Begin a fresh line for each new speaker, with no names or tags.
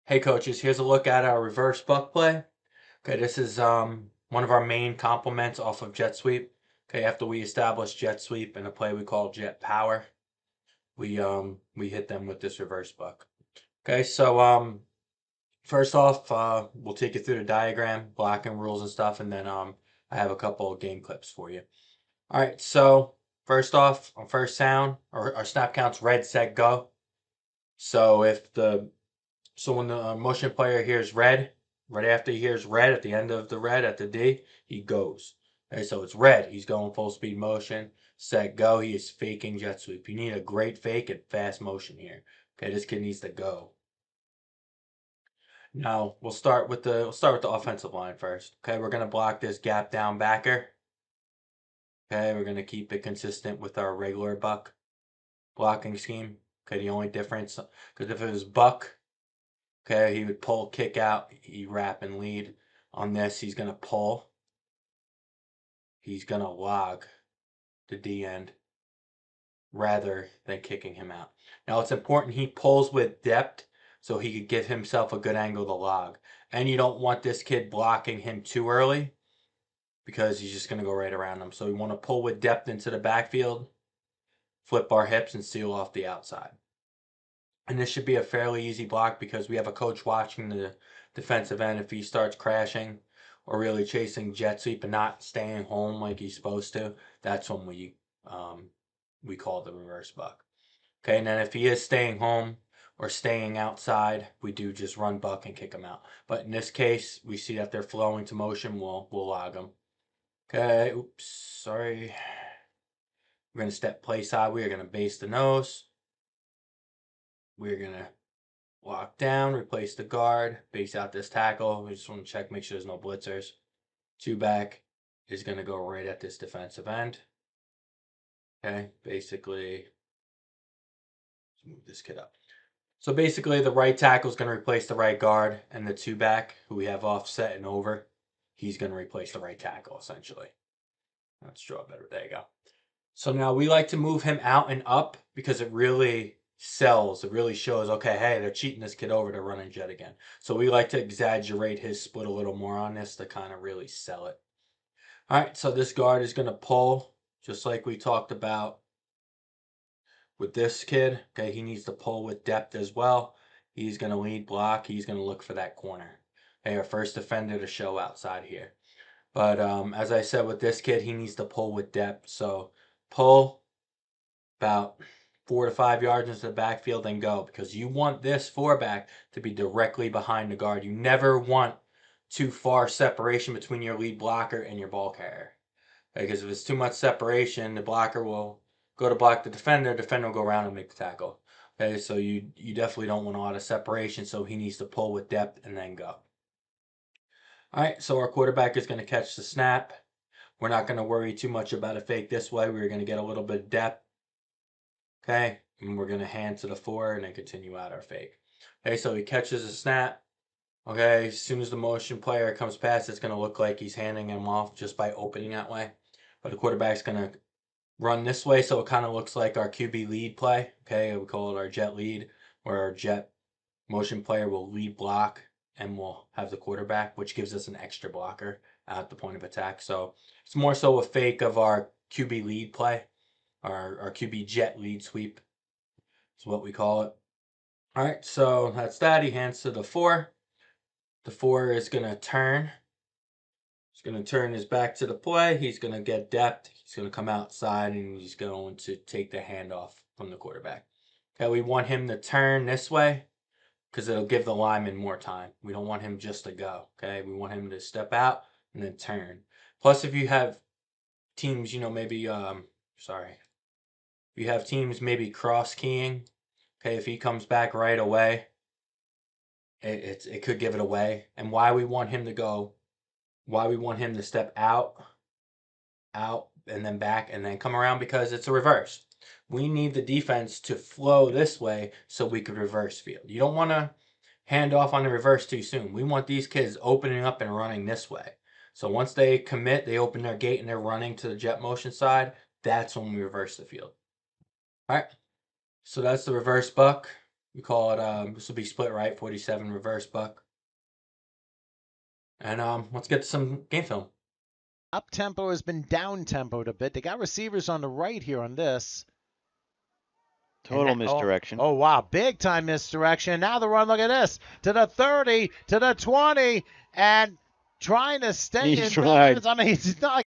Hey coaches, here's a look at our reverse buck play. Okay, this is one of our main complements off of jet sweep. Okay, after we establish jet sweep in a play we call jet power, we hit them with this reverse buck. Okay, so first off, we'll take you through the diagram, blocking rules and stuff, and then I have a couple of game clips for you. All right, so first off, on first sound, our snap count's red, set, go. So when the motion player hears red, right after he hears red, at the end of the red, at the D, he goes. Okay, so it's red. He's going full speed motion. Set, go. He is faking jet sweep. You need a great fake and fast motion here. Okay, this kid needs to go. Now we'll start with the offensive line first. Okay, we're gonna block this gap down backer. Okay, we're gonna keep it consistent with our regular buck blocking scheme. Okay, the only difference, because if it was buck, okay, he would pull, kick out, he wrap and lead. On this, he's going to pull. He's going to log the D end rather than kicking him out. Now, it's important he pulls with depth so he could give himself a good angle to log. And you don't want this kid blocking him too early because he's just going to go right around him. So we want to pull with depth into the backfield, flip our hips, and seal off the outside. And this should be a fairly easy block because we have a coach watching the defensive end. If he starts crashing or really chasing jet sweep and not staying home like he's supposed to, that's when we call the reverse buck. Okay, and then if he is staying home or staying outside, we do just run buck and kick him out. But in this case, we see that they're flowing to motion. We'll log them. Okay, oops, sorry. We're gonna step play side. We are gonna base the nose. We're gonna lock down, replace the guard, base out this tackle. We just want to check, make sure there's no blitzers. Two back is going to go right at this defensive end. Okay, basically, let's move this kid up. So basically, the right tackle is going to replace the right guard, and the two back, who we have offset and over, he's going to replace the right tackle, essentially. Let's draw better. There you go. So now we like to move him out and up because it really sells. It really shows, okay, hey, they're cheating this kid over to running jet again. So we like to exaggerate his split a little more on this to kind of really sell it. All right, so this guard is going to pull just like we talked about with this kid. Okay, he needs to pull with depth as well. He's going to lead block. He's going to look for that corner. Okay, our first defender to show outside here. But as I said with this kid, he needs to pull with depth. So pull about 4 to 5 yards into the backfield and go, because you want this four back to be directly behind the guard. You never want too far separation between your lead blocker and your ball carrier. Because if it's too much separation, the blocker will go to block the defender will go around and make the tackle. Okay, so you definitely don't want a lot of separation, so he needs to pull with depth and then go. All right, so our quarterback is going to catch the snap. We're not going to worry too much about a fake this way. We're going to get a little bit of depth. Okay, and we're going to hand to the four and then continue out our fake. Okay, so he catches a snap. Okay, as soon as the motion player comes past, it's going to look like he's handing him off just by opening that way. But the quarterback's going to run this way, so it kind of looks like our QB lead play. Okay, we call it our jet lead, where our jet motion player will lead block and we'll have the quarterback, which gives us an extra blocker at the point of attack. So it's more so a fake of our QB lead play. Our QB jet lead sweep is what we call it. All right, so that's that. He hands to the four. The four is going to turn. He's going to turn his back to the play. He's going to get depth. He's going to come outside and he's going to take the handoff from the quarterback. Okay, we want him to turn this way because it'll give the lineman more time. We don't want him just to go. Okay, we want him to step out and then turn. Plus, if you have teams, maybe if you have teams maybe cross keying, okay, if he comes back right away, it could give it away. And why we want him to step out, and then back, and then come around, because it's a reverse. We need the defense to flow this way so we could reverse field. You don't want to hand off on the reverse too soon. We want these kids opening up and running this way. So once they commit, they open their gate and they're running to the jet motion side, that's when we reverse the field. All right, so that's the reverse buck. We call it, this will be split right, 47 reverse buck. And let's get to some game film.
Up tempo has been down tempoed a bit. They got receivers on the right here on this.
Total misdirection.
Oh, wow. Big time misdirection. Now the run, look at this. To the 30, to the 20, and trying to stay
He's
in
right.
bounds. I mean, it's not like